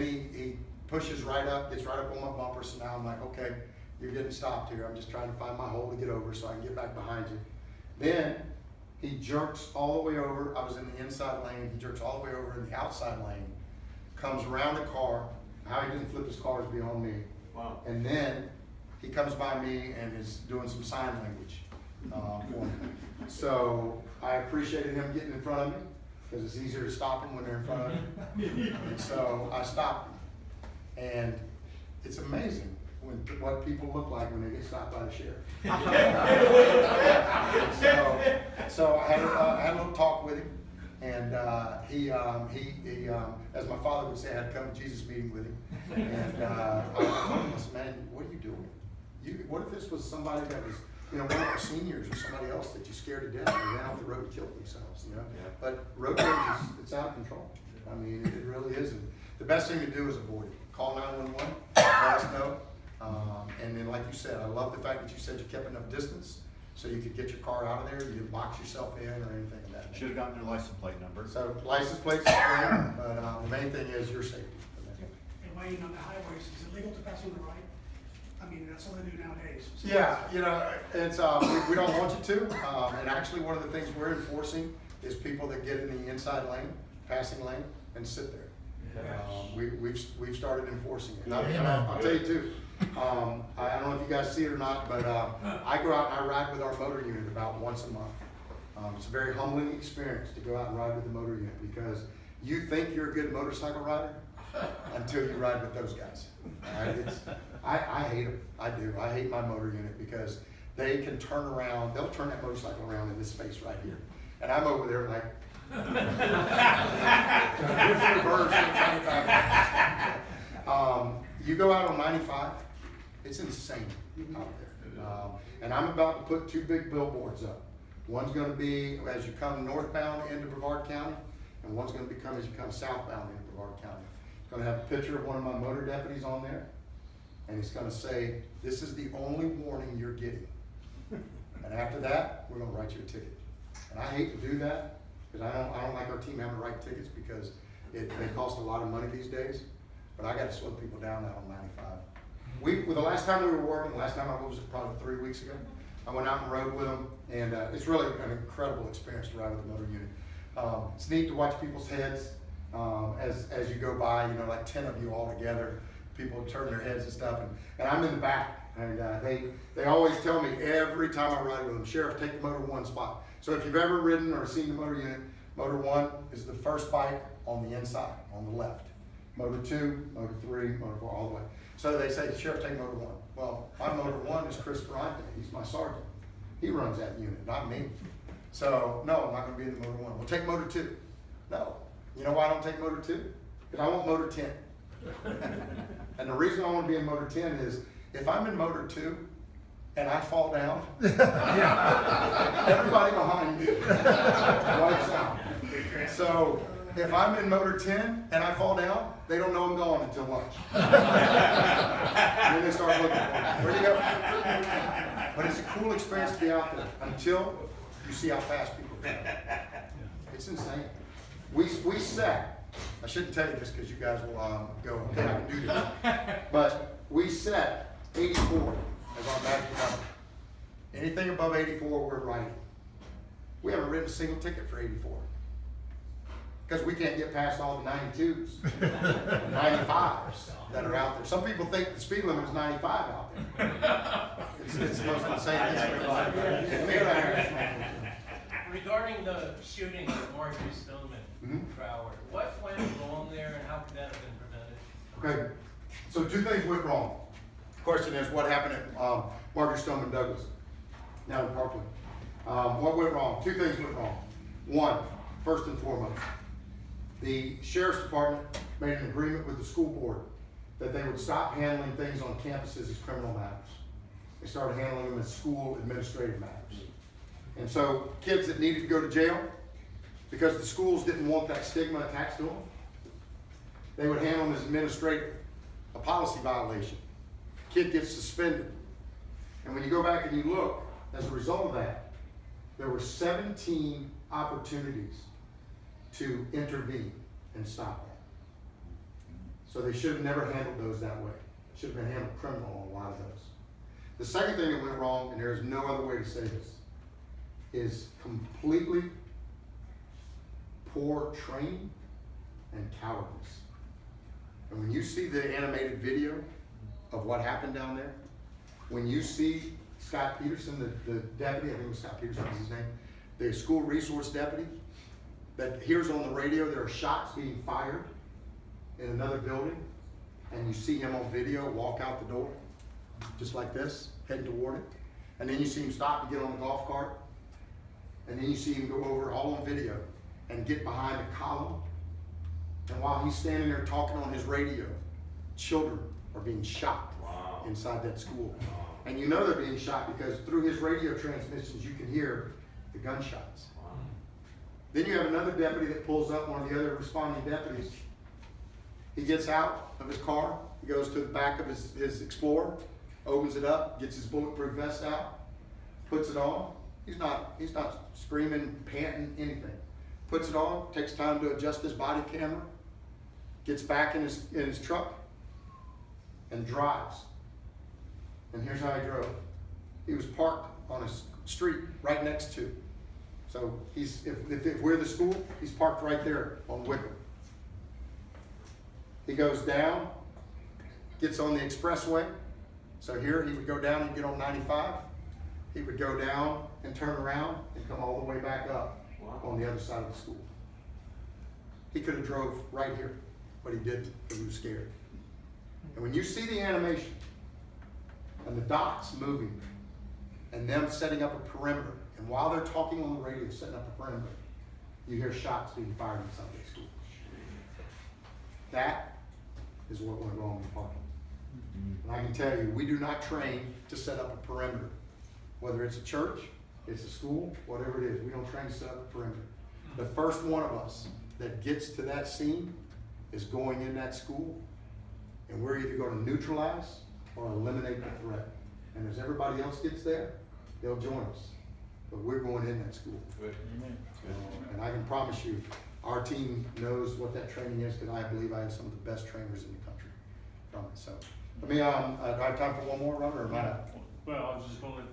he pushes right up, gets right up on my bumper. So now I'm like, okay, you're getting stopped here. I'm just trying to find my hole to get over so I can get back behind you. Then he jerks all the way over. I was in the inside lane. He jerks all the way over in the outside lane, comes around the car. How he didn't flip his car is beyond me. Wow. And then he comes by me and is doing some sign language for me. So I appreciated him getting in front of me because it's easier to stop them when they're in front of you. And so I stopped him. And it's amazing what people look like when they get stopped by the sheriff. So I had a little talk with him, and he, as my father would say, I had to come to Jesus meeting with him. And I told him, I said, man, what are you doing? What if this was somebody that was, one of our seniors or somebody else that you scared to death and they ran off the road and killed themselves, Yeah. But road rage it's out of control. I mean, it really is. And the best thing to do is avoid it. Call 911, let us know. And then, like you said, I love the fact that you said you kept enough distance so you could get your car out of there. You didn't box yourself in or anything of that nature. Should have gotten their license plate number. So license plates is clear, but the main thing is your safety. And waiting on the highways, is it legal to pass on the right? I mean, that's what they do nowadays. So Yeah, it's, we don't want you to. And actually, one of the things we're enforcing is people that get in the inside lane, passing lane, and sit there. We've started enforcing it. And I'll tell you too, I don't know if you guys see it or not, but I go out and I ride with our motor unit about once a month. It's a very humbling experience to go out and ride with the motor unit because you think you're a good motorcycle rider until you ride with those guys. I hate them. I do. I hate my motor unit because they can turn around. They'll turn that motorcycle around in this space right here, and I'm over there like. You go out on 95, it's insane out there. And I'm about to put 2 big billboards up. One's going to be as you come northbound into Brevard County, and one's going to become as you come southbound into Brevard County. It's going to have a picture of one of my motor deputies on there, and it's going to say, "This is the only warning you're getting." And after that, we're going to write you a ticket. And I hate to do that. Because I don't like our team having to write tickets because they cost a lot of money these days. But I got to slow people down now on 95. The last time we were working, last time I was probably 3 weeks ago, I went out and rode with them, and it's really an incredible experience to ride with the motor unit. It's neat to watch people's heads as you go by. Like 10 of you all together, people turn their heads and stuff, and I'm in the back, and they always tell me every time I ride with them, "Sheriff, take the motor 1 spot." So if you've ever ridden or seen the motor unit, motor 1 is the first bike on the inside, on the left. Motor 2, motor 3, motor 4, all the way. So they say, "Sheriff, take motor 1. Well, my motor 1 is Chris Ferrante. He's my sergeant. He runs that unit, not me. So, no, I'm not going to be in the motor 1. Well, take motor 2. No. You know why I don't take motor 2? Because I want motor 10. And the reason I want to be in motor 10 is if I'm in motor 2, and I fall down, everybody behind me wipes out. So if I'm in motor 10 and I fall down, they don't know I'm gone until lunch. And then they start looking for me. Where'd you go? But it's a cool experience to be out there until you see how fast people go. It's insane. We set, I shouldn't tell you this because you guys will go, okay, I can do this. But we set 84. As our magic number. Anything above 84, we're writing. We haven't written a single ticket for 84. Because we can't get past all the 92s, 95s that are out there. Some people think the speed limit is 95 out there. It's the most insane thing. Regarding the shooting of Marjorie Stoneman, Trower, what went wrong there and how could that have been prevented? Okay, so 2 things went wrong. Question is, what happened at Marjorie Stoneman Douglas, now in Parkland? What went wrong? 2 things went wrong. One, first and foremost, the sheriff's department made an agreement with the school board that they would stop handling things on campuses as criminal matters. They started handling them as school administrative matters. And so kids that needed to go to jail, because the schools didn't want that stigma attached to them, they would handle them as administrative, a policy violation. Kid gets suspended. And when you go back and you look, as a result of that, there were 17 opportunities to intervene and stop that. So they should have never handled those that way. It should have been handled criminal on a lot of those. The second thing that went wrong, and there is no other way to say this, is completely poor training and cowardice. And when you see the animated video of what happened down there, when you see Scott Peterson, the deputy, I think it was Scott Peterson was his name, the school resource deputy, that hears on the radio there are shots being fired in another building, and you see him on video walk out the door, just like this, heading toward it, and then you see him stop to get on the golf cart, And then you see him go over all on video and get behind a column. And while he's standing there talking on his radio, children are being shot inside that school. And you know they're being shot because through his radio transmissions you can hear the gunshots. Then you have another deputy that pulls up, one of the other responding deputies. He gets out of his car, he goes to the back of his Explorer, opens it up, gets his bulletproof vest out, puts it on. He's not screaming, panting, anything. Puts it on, takes time to adjust his body camera, gets back in his truck, and drives. And here's how he drove. He was parked on a street right next to. So if we're the school, he's parked right there on Wickham. He goes down, gets on the expressway. So here he would go down and get on 95. He would go down and turn around and come all the way back up on the other side of the school. He could have drove right here, but he didn't because he was scared. And when you see the animation and the dots moving and them setting up a perimeter, and while they're talking on the radio, setting up a perimeter, you hear shots being fired inside that school. That is what went wrong in the parking. And I can tell you, we do not train to set up a perimeter. Whether it's a church, it's a school, whatever it is, we don't train to set up a perimeter. The first one of us that gets to that scene is going in that school, and we're either going to neutralize or eliminate the threat. And as everybody else gets there, they'll join us. But we're going in that school. And I can promise you, our team knows what that training is, because I believe I have some of the best trainers in the country from it. So, let me, do I have time for one more, Robert, or am I? Well, I was just gonna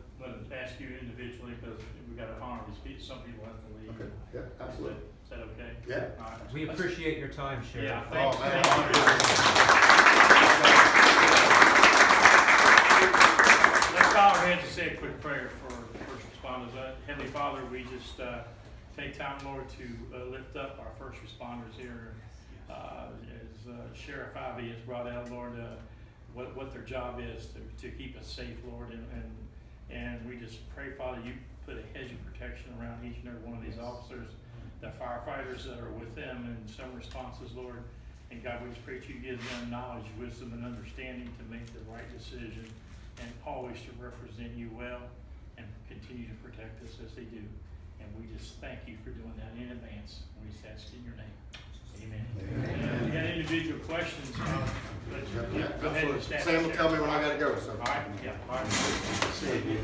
ask you individually, because we gotta honor these people, some people have to leave. Okay, yeah, absolutely. Is that okay? Yeah. All right. We appreciate your time, Sheriff. Yeah, thanks. Oh, man. Let's bow our heads and say a quick prayer for first responders. Heavenly Father, we just take time, Lord, to lift up our first responders here. As Sheriff Ivey has brought out, Lord, what their job is to keep us safe, Lord, and we just pray, Father, you put a hedge of protection around each and every one of these officers, the firefighters that are with them in some responses, Lord. And God, we just pray that you give them knowledge, wisdom, and understanding to make the right decision, and always to represent you well and continue to protect us as they do. And we just thank you for doing that in advance. We just ask in your name. Amen. If you got individual questions, Yeah, absolutely. Sam will tell me when I gotta go, so. All right, yeah, all right. See you.